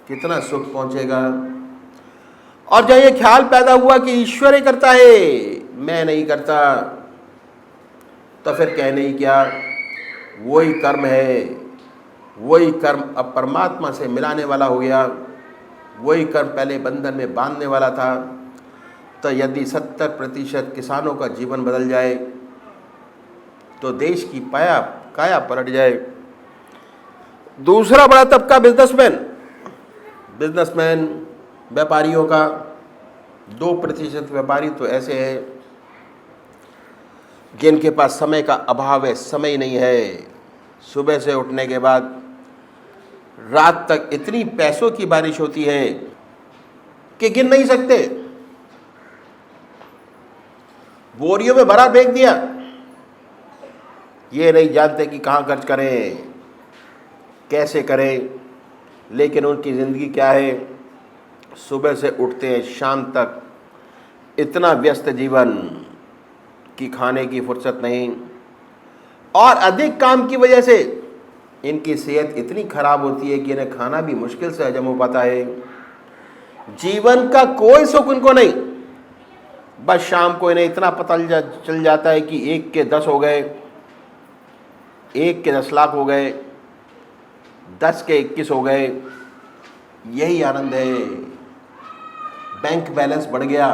कितना सुख पहुंचेगा। और जब ये ख्याल पैदा हुआ कि ईश्वर ही करता है, मैं नहीं करता, तो फिर कहने ही क्या, वही कर्म है, वही कर्म अब परमात्मा से मिलाने वाला हो गया, वही कर्म पहले बंधन में बांधने वाला था। तो यदि 70% किसानों का जीवन बदल जाए तो देश की काया पलट जाए। दूसरा बड़ा तबका बिजनेसमैन व्यापारियों का। 2% व्यापारी तो ऐसे हैं जिनके पास समय का अभाव है, समय ही नहीं है। सुबह से उठने के बाद रात तक इतनी पैसों की बारिश होती है कि गिन नहीं सकते। बोरियों में भरा फेंक दिया, ये नहीं जानते कि कहाँ खर्च करें, कैसे करें। लेकिन उनकी ज़िंदगी क्या है, सुबह से उठते हैं शाम तक इतना व्यस्त जीवन कि खाने की फुर्सत नहीं। और अधिक काम की वजह से इनकी सेहत इतनी खराब होती है कि इन्हें खाना भी मुश्किल से हजम हो पाता है। जीवन का कोई सुख उनको नहीं। बस शाम को इन्हें इतना पता चल जाता है कि 1 के 10 हो गए, 1 के 10 लाख हो गए, 10 के 21 हो गए, यही आनंद है। बैंक बैलेंस बढ़ गया,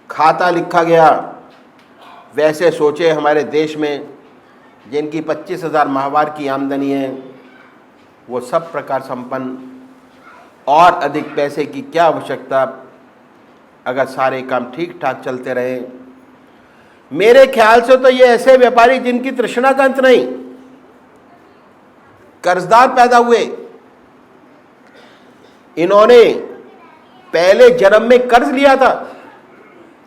खाता लिखा गया। वैसे सोचे हमारे देश में जिनकी 25,000 माहवार की आमदनी है, वो सब प्रकार संपन्न, और अधिक पैसे की क्या आवश्यकता अगर सारे काम ठीक ठाक चलते रहे। मेरे ख्याल से तो ये ऐसे व्यापारी जिनकी तृष्णा का अंत नहीं, कर्जदार पैदा हुए। इन्होंने पहले जन्म में कर्ज लिया था,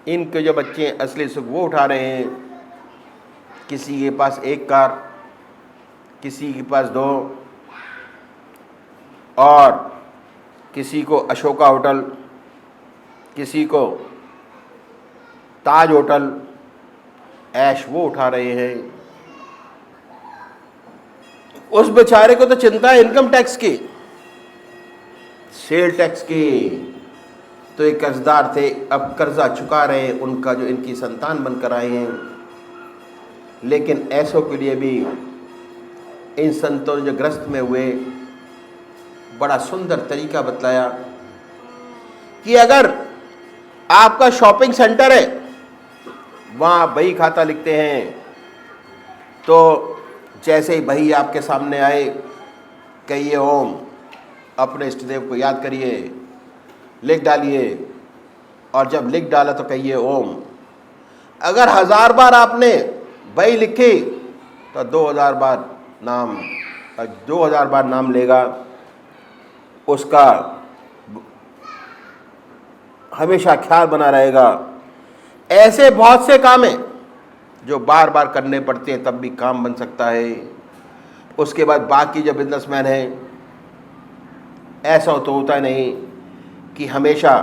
इनके जो बच्चे असली सुख वो उठा रहे हैं। किसी के पास 1 कार, किसी के पास 2, और किसी को अशोका होटल, किसी को ताज होटल, ऐश वो उठा रहे हैं। उस बेचारे को तो चिंता है इनकम टैक्स की, सेल टैक्स की। तो एक कर्जदार थे, अब कर्जा चुका रहे हैं, उनका जो इनकी संतान बनकर आए हैं। लेकिन ऐसों के लिए भी इन संतों जो ग्रस्त में हुए, बड़ा सुंदर तरीका बतलाया कि अगर आपका शॉपिंग सेंटर है, वहाँ बही खाता लिखते हैं, तो जैसे ही बही आपके सामने आए, कहिए ओम, अपने इष्ट देव को याद करिए, लिख डालिए। और जब लिख डाला तो कहिए ओम। अगर 1000 बार आपने बही लिखी तो 2000 बार नाम, 2000 बार नाम लेगा, उसका हमेशा ख्याल बना रहेगा। ऐसे बहुत से काम हैं जो बार बार करने पड़ते हैं, तब भी काम बन सकता है। उसके बाद बाकी जो बिजनेसमैन हैं, ऐसा तो होता नहीं कि हमेशा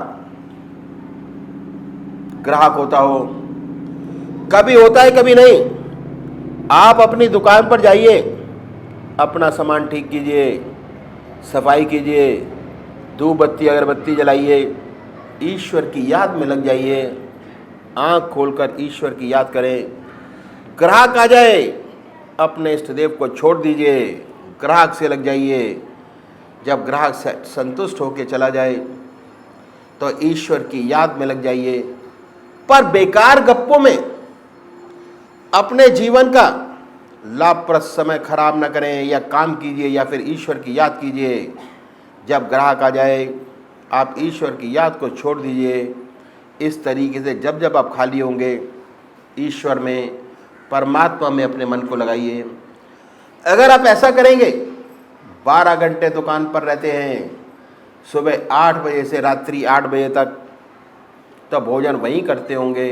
ग्राहक होता हो, कभी होता है कभी नहीं। आप अपनी दुकान पर जाइए, अपना सामान ठीक कीजिए, सफाई कीजिए, धूप बत्ती अगरबत्ती जलाइए, ईश्वर की याद में लग जाइए, आँख खोलकर ईश्वर की याद करें। ग्राहक आ जाए, अपने इष्ट देव को छोड़ दीजिए, ग्राहक से लग जाइए। जब ग्राहक संतुष्ट होकर चला जाए तो ईश्वर की याद में लग जाइए। पर बेकार गप्पों में अपने जीवन का लाभप्रद समय खराब न करें, या काम कीजिए या फिर ईश्वर की याद कीजिए। जब ग्राहक आ जाए, आप ईश्वर की याद को छोड़ दीजिए। इस तरीके से जब जब आप खाली होंगे, ईश्वर में, परमात्मा में अपने मन को लगाइए। अगर आप ऐसा करेंगे, 12 घंटे दुकान पर रहते हैं, सुबह 8 बजे से रात्रि 8 बजे तक, तो भोजन वहीं करते होंगे।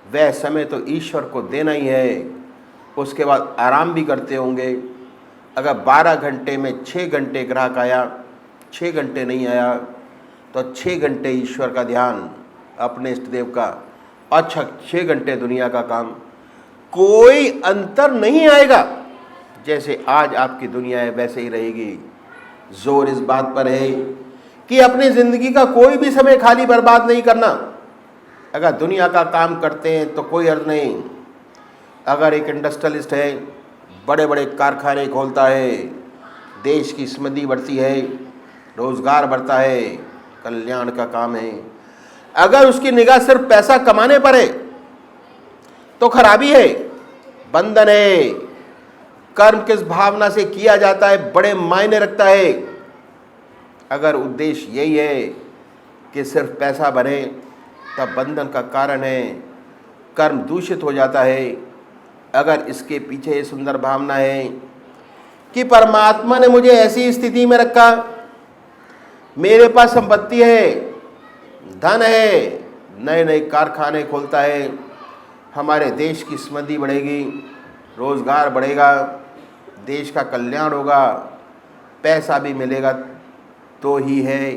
वह समय तो ईश्वर को देना ही है। उसके बाद आराम भी करते होंगे। अगर 12 घंटे में 6 घंटे ग्राहक आया, 6 घंटे नहीं आया, तो 6 घंटे ईश्वर का ध्यान, अपने इष्ट देव का, और 6 घंटे दुनिया का काम। कोई अंतर नहीं आएगा। जैसे आज आपकी दुनिया है वैसे ही रहेगी। जोर इस बात पर है कि अपनी ज़िंदगी का कोई भी समय खाली बर्बाद नहीं करना। अगर दुनिया का काम करते हैं तो कोई अर्थ नहीं। अगर एक इंडस्ट्रियलिस्ट है, बड़े बड़े कारखाने खोलता है, देश की समृद्धि बढ़ती है, रोज़गार बढ़ता है, कल्याण का काम है। अगर उसकी निगाह सिर्फ पैसा कमाने पर है तो खराबी है, बंधन है। कर्म किस भावना से किया जाता है बड़े मायने रखता है। अगर उद्देश्य यही है कि सिर्फ पैसा बने तब बंधन का कारण है, कर्म दूषित हो जाता है। अगर इसके पीछे सुंदर भावना है कि परमात्मा ने मुझे ऐसी स्थिति में रखा, मेरे पास संपत्ति है, धन है, नए नए कारखाने खोलता है, हमारे देश की समृद्धि बढ़ेगी, रोज़गार बढ़ेगा, देश का कल्याण होगा, पैसा भी मिलेगा तो ही है,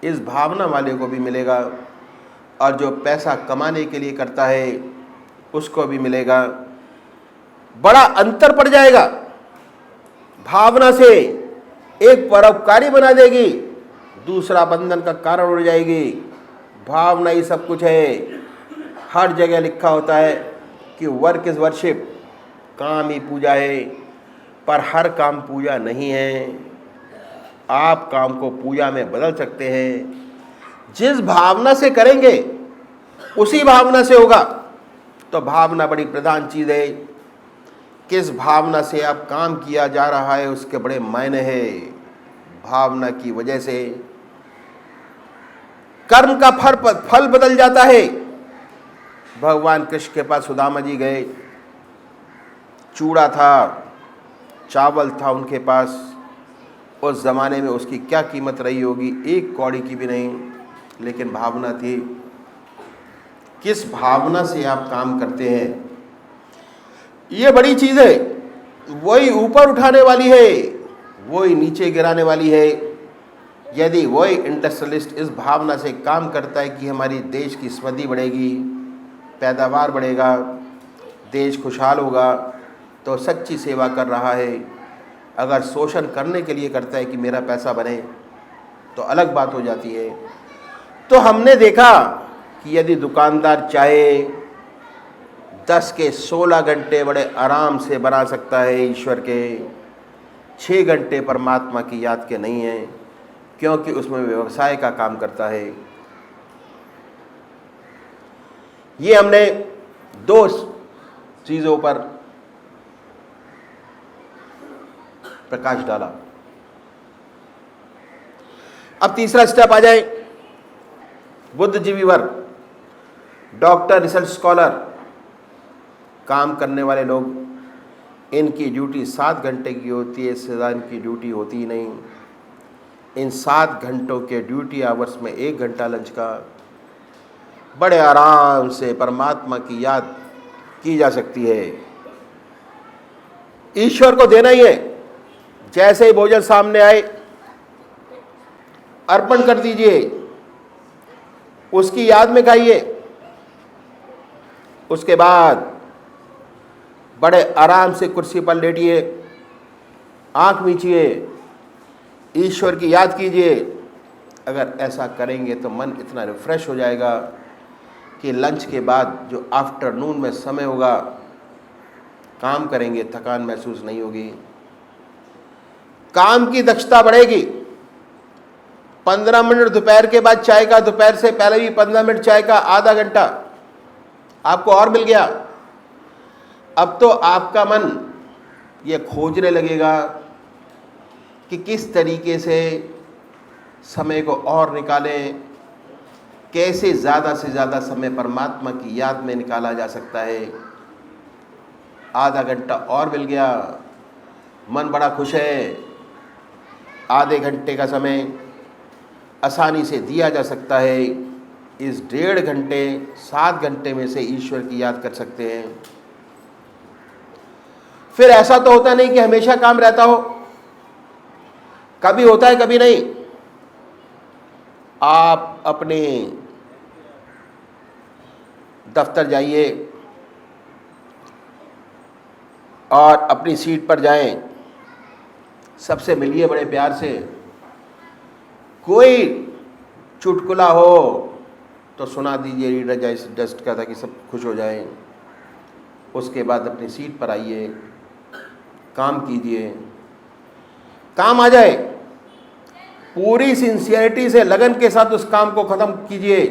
इस भावना वाले को भी मिलेगा, और जो पैसा कमाने के लिए करता है उसको भी मिलेगा। बड़ा अंतर पड़ जाएगा। भावना से एक परोपकारी बना देगी, दूसरा बंधन का कारण हो जाएगी। भावना ही सब कुछ है। हर जगह लिखा होता है कि वर्क इज़ वर्शिप, काम ही पूजा है, पर हर काम पूजा नहीं है। आप काम को पूजा में बदल सकते हैं। जिस भावना से करेंगे उसी भावना से होगा। तो भावना बड़ी प्रधान चीज़ है। किस भावना से आप काम किया जा रहा है उसके बड़े मायने हैं। भावना की वजह से कर्म का फल बदल जाता है। भगवान कृष्ण के पास सुदामा जी गए, चूड़ा था, चावल था उनके पास। उस ज़माने में उसकी क्या कीमत रही होगी, 1 कौड़ी की भी नहीं, लेकिन भावना थी। किस भावना से आप काम करते हैं, ये बड़ी चीज़ है। वही ऊपर उठाने वाली है, वही नीचे गिराने वाली है। यदि वही इंडस्ट्रियलिस्ट इस भावना से काम करता है कि हमारी देश की समृद्धि बढ़ेगी, पैदावार बढ़ेगा, देश खुशहाल होगा, तो सच्ची सेवा कर रहा है। अगर शोषण करने के लिए करता है कि मेरा पैसा बने, तो अलग बात हो जाती है। तो हमने देखा कि यदि दुकानदार चाहे 10 के 16 घंटे बड़े आराम से बना सकता है ईश्वर के, 6 घंटे परमात्मा की याद के नहीं है, क्योंकि उसमें व्यवसाय का काम करता है। ये हमने 2 चीज़ों पर प्रकाश डाला। अब तीसरा स्टेप आ जाए। बुद्धिजीवी वर्ग, डॉक्टर, रिसर्च स्कॉलर, काम करने वाले लोग, इनकी ड्यूटी 7 घंटे की होती है, इससे ज़्यादा इनकी ड्यूटी होती ही नहीं। इन 7 घंटों के ड्यूटी आवर्स में 1 घंटा लंच का बड़े आराम से परमात्मा की याद की जा सकती है। ईश्वर को देना ही है। जैसे ही भोजन सामने आए अर्पण कर दीजिए, उसकी याद में खाइए। उसके बाद बड़े आराम से कुर्सी पर लेटिए, आंख मीचिए, ईश्वर की याद कीजिए। अगर ऐसा करेंगे तो मन इतना रिफ्रेश हो जाएगा कि लंच के बाद जो आफ्टरनून में समय होगा, काम करेंगे, थकान महसूस नहीं होगी, काम की दक्षता बढ़ेगी। 15 मिनट दोपहर के बाद चाय का, दोपहर से पहले भी 15 मिनट चाय का, आधा घंटा आपको और मिल गया। अब तो आपका मन ये खोजने लगेगा कि किस तरीके से समय को और निकालें, कैसे ज़्यादा से ज़्यादा समय परमात्मा की याद में निकाला जा सकता है। आधा घंटा और मिल गया, मन बड़ा खुश है। आधे घंटे का समय आसानी से दिया जा सकता है। इस 1.5 घंटे 7 घंटे में से ईश्वर की याद कर सकते हैं। फिर ऐसा तो होता नहीं कि हमेशा काम रहता हो, कभी होता है कभी नहीं। आप अपने दफ्तर जाइए और अपनी सीट पर जाएं, सबसे मिलिए बड़े प्यार से, कोई चुटकुला हो तो सुना दीजिए, रीडर डाइजेस्ट का, ताकि सब खुश हो जाएं। उसके बाद अपनी सीट पर आइए, काम कीजिए, काम आ जाए, पूरी सिंसियरिटी से, लगन के साथ उस काम को ख़त्म कीजिए,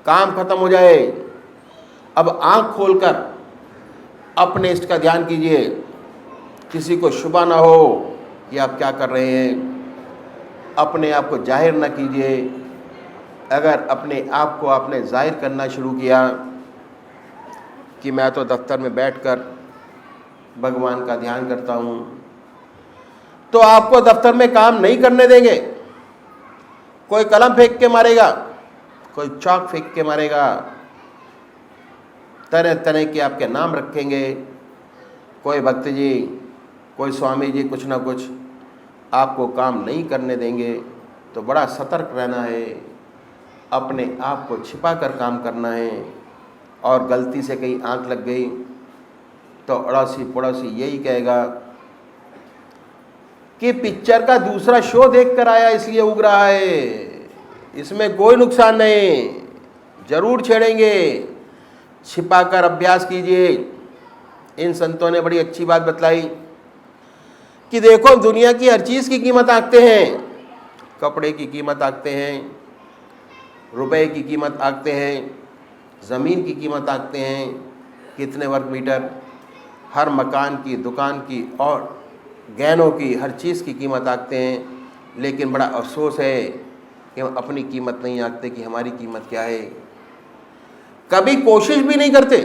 काम खत्म हो जाए। अब आंख खोलकर अपने इष्ट का ध्यान कीजिए, किसी को शुबा ना हो कि आप क्या कर रहे हैं। अपने आप को जाहिर ना कीजिए। अगर अपने आप को आपने जाहिर करना शुरू किया कि मैं तो दफ्तर में बैठकर भगवान का ध्यान करता हूँ, तो आपको दफ्तर में काम नहीं करने देंगे। कोई कलम फेंक के मारेगा, कोई चौक फेंक के मारेगा, तरह तरह के आपके नाम रखेंगे, कोई भक्त जी, कोई स्वामी जी, कुछ ना कुछ आपको काम नहीं करने देंगे। तो बड़ा सतर्क रहना है, अपने आप को छिपा कर काम करना है। और गलती से कहीं आंख लग गई तो अड़ोसी पड़ोसी यही कहेगा कि पिक्चर का दूसरा शो देख कर आया इसलिए उग रहा है, इसमें कोई नुकसान नहीं, जरूर छेड़ेंगे। छिपा कर अभ्यास कीजिए। इन संतों ने बड़ी अच्छी बात बतलाई कि देखो, दुनिया की हर चीज़ की कीमत आंकते हैं, कपड़े की कीमत आंकते हैं, रुपए की कीमत आंकते हैं, ज़मीन की कीमत आंकते हैं, कितने वर्ग मीटर, हर मकान की, दुकान की और गहनों की, हर चीज़ की कीमत आंकते हैं। लेकिन बड़ा अफसोस है कि हम अपनी कीमत नहीं आंकते कि हमारी कीमत क्या है। कभी कोशिश भी नहीं करते,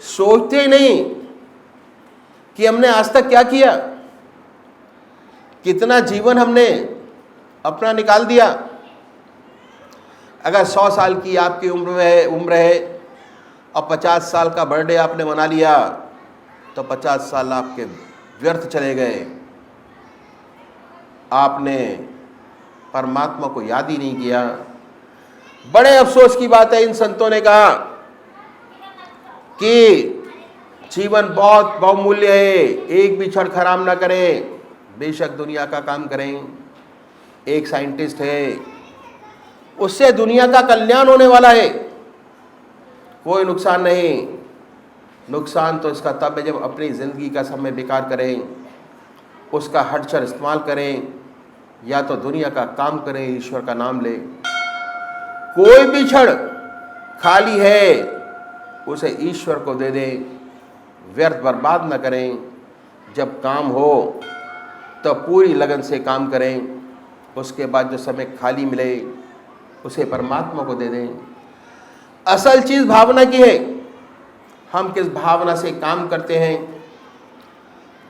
सोचते नहीं कि हमने आज तक क्या किया, कितना जीवन हमने अपना निकाल दिया। अगर 100 साल की आपकी उम्र है और 50 साल का बर्थडे आपने मना लिया, तो 50 साल आपके व्यर्थ चले गए। आपने परमात्मा को याद ही नहीं किया। बड़े अफसोस की बात है, इन संतों ने कहा कि जीवन बहुत बहुमूल्य है, एक भी क्षण खराब ना करें। बेशक दुनिया का काम करें, एक साइंटिस्ट है, उससे दुनिया का कल्याण होने वाला है, कोई नुकसान नहीं। नुकसान तो इसका तब है जब अपनी ज़िंदगी का समय बेकार करें, उसका हटचर इस्तेमाल करें, या तो दुनिया का काम करें, ईश्वर का नाम लें। कोई भी क्षण खाली है उसे ईश्वर को दे दें, व्यर्थ बर्बाद न करें। जब काम हो तो पूरी लगन से काम करें, उसके बाद जो समय खाली मिले उसे परमात्मा को दे दें। असल चीज़ भावना की है, हम किस भावना से काम करते हैं।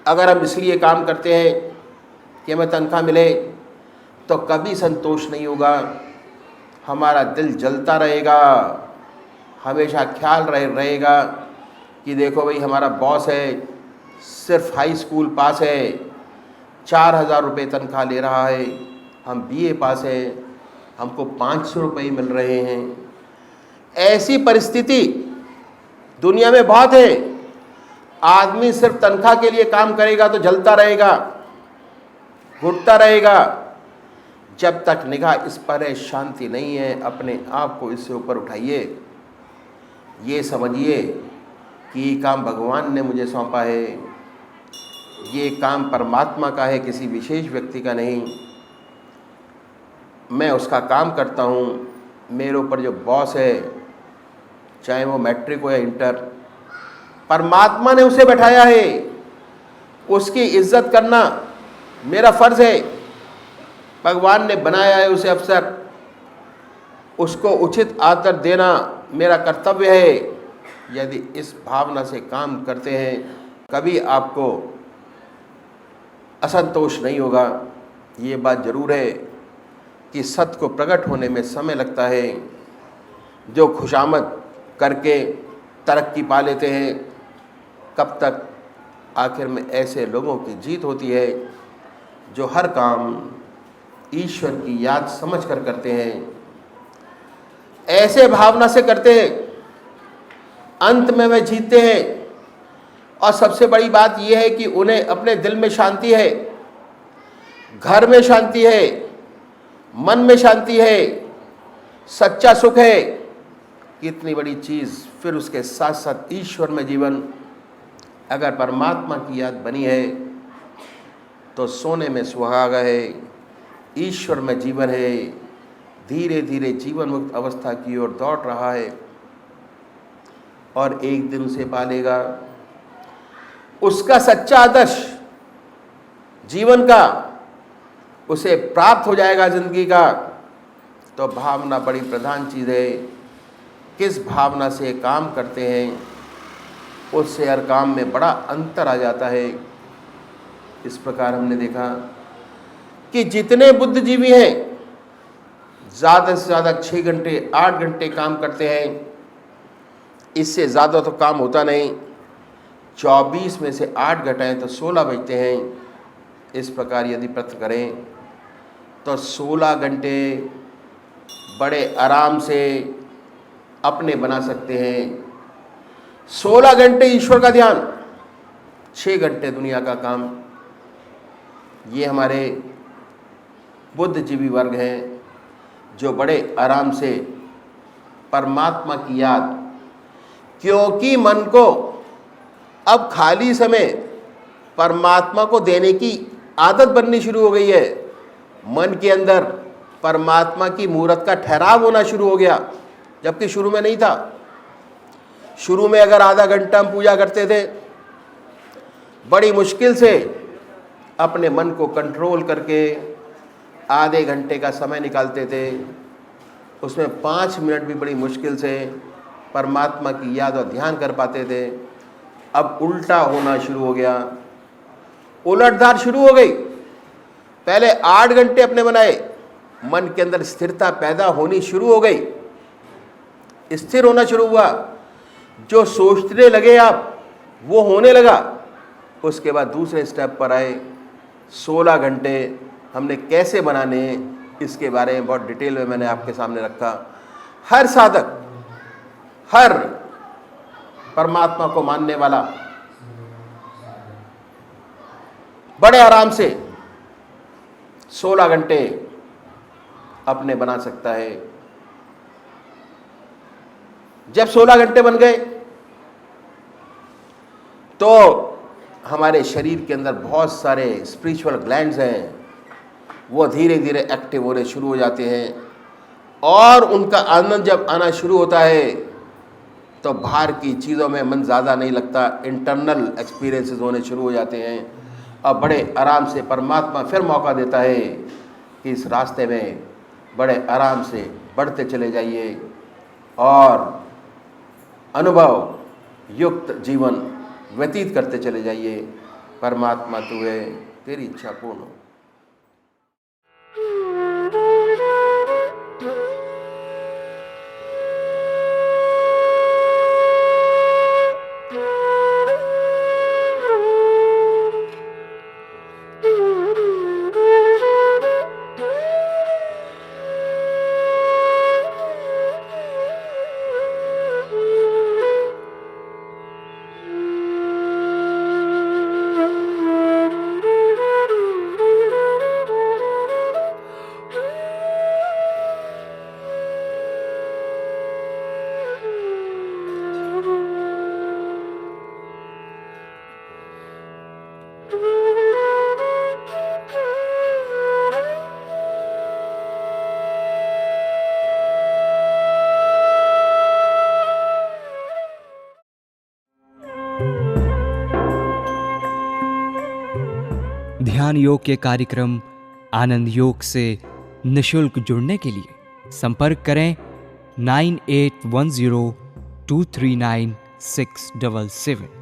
अगर हम इसलिए काम करते हैं कि हमें तनख्वाह मिले, तो कभी संतोष नहीं होगा, हमारा दिल जलता रहेगा, हमेशा ख्याल रहेगा कि देखो भाई, हमारा बॉस है, सिर्फ हाई स्कूल पास है, 4000 रुपये तनख्वाह ले रहा है, हम BA पास है, हमको 500 रुपये मिल रहे हैं। ऐसी परिस्थिति दुनिया में बहुत है। आदमी सिर्फ तनख्वाह के लिए काम करेगा तो जलता रहेगा, घुटता रहेगा। जब तक निगाह इस पर है, शांति नहीं है। अपने आप को इससे ऊपर उठाइए, ये समझिए कि ये काम भगवान ने मुझे सौंपा है, ये काम परमात्मा का है, किसी विशेष व्यक्ति का नहीं। मैं उसका काम करता हूँ। मेरे ऊपर जो बॉस है, चाहे वो मैट्रिक हो या इंटर, परमात्मा ने उसे बैठाया है, उसकी इज्जत करना मेरा फ़र्ज़ है। भगवान ने बनाया है उसे अफसर, उसको उचित आदर देना मेरा कर्तव्य है। यदि इस भावना से काम करते हैं, कभी आपको असंतोष नहीं होगा। ये बात ज़रूर है कि सत्य को प्रकट होने में समय लगता है। जो खुशामद करके तरक्की पा लेते हैं, कब तक? आखिर में ऐसे लोगों की जीत होती है जो हर काम ईश्वर की याद समझ कर करते हैं, ऐसे भावना से करते हैं, अंत में वे जीतते हैं। और सबसे बड़ी बात यह है कि उन्हें अपने दिल में शांति है। घर में शांति है, मन में शांति है, सच्चा सुख है, कितनी बड़ी चीज़। फिर उसके साथ साथ ईश्वर में जीवन। अगर परमात्मा की याद बनी है तो सोने में सुहागा है, ईश्वर में जीवन है, धीरे धीरे जीवन मुक्त अवस्था की ओर दौड़ रहा है और एक दिन उसे पालेगा। उसका सच्चा आदर्श जीवन का उसे प्राप्त हो जाएगा जिंदगी का। तो भावना बड़ी प्रधान चीज़ है। किस भावना से काम करते हैं उससे हर काम में बड़ा अंतर आ जाता है। इस प्रकार हमने देखा कि जितने बुद्धिजीवी हैं ज़्यादा से ज़्यादा 6 घंटे 8 घंटे काम करते हैं, इससे ज़्यादा तो काम होता नहीं। 24 में से 8 घटाएं तो 16 बचते हैं। इस प्रकार यदि प्रयत्न करें तो 16 घंटे बड़े आराम से अपने बना सकते हैं। 16 घंटे ईश्वर का ध्यान, 6 घंटे दुनिया का काम। ये हमारे बुद्धिजीवी वर्ग हैं जो बड़े आराम से परमात्मा की याद, क्योंकि मन को अब खाली समय परमात्मा को देने की आदत बननी शुरू हो गई है। मन के अंदर परमात्मा की मूर्त का ठहराव होना शुरू हो गया, जबकि शुरू में नहीं था। शुरू में अगर आधा घंटा हम पूजा करते थे, बड़ी मुश्किल से अपने मन को कंट्रोल करके आधे घंटे का समय निकालते थे। उसमें 5 मिनट भी बड़ी मुश्किल से परमात्मा की याद और ध्यान कर पाते थे। अब उल्टा होना शुरू हो गया, उलटधार शुरू हो गई। पहले 8 घंटे अपने बनाए, मन के अंदर स्थिरता पैदा होनी शुरू हो गई, स्थिर होना शुरू हुआ। जो सोचने लगे आप वो होने लगा। उसके बाद दूसरे स्टेप पर आए। 16 घंटे हमने कैसे बनाने इसके बारे में बहुत डिटेल में मैंने आपके सामने रखा। हर साधक, हर परमात्मा को मानने वाला बड़े आराम से 16 घंटे अपने बना सकता है। जब 16 घंटे बन गए तो हमारे शरीर के अंदर बहुत सारे स्पिरिचुअल ग्लैंड्स हैं, वो धीरे धीरे एक्टिव होने शुरू हो जाते हैं और उनका आनंद जब आना शुरू होता है तो बाहर की चीज़ों में मन ज़्यादा नहीं लगता। इंटरनल एक्सपीरियंसेस होने शुरू हो जाते हैं और बड़े आराम से परमात्मा फिर मौका देता है कि इस रास्ते में बड़े आराम से बढ़ते चले जाइए और अनुभव युक्त जीवन व्यतीत करते चले जाइए। परमात्मा तू है, तेरी इच्छा पूर्ण हो। ध्यान योग के कार्यक्रम आनंद योग से निशुल्क जुड़ने के लिए संपर्क करें 9810239677।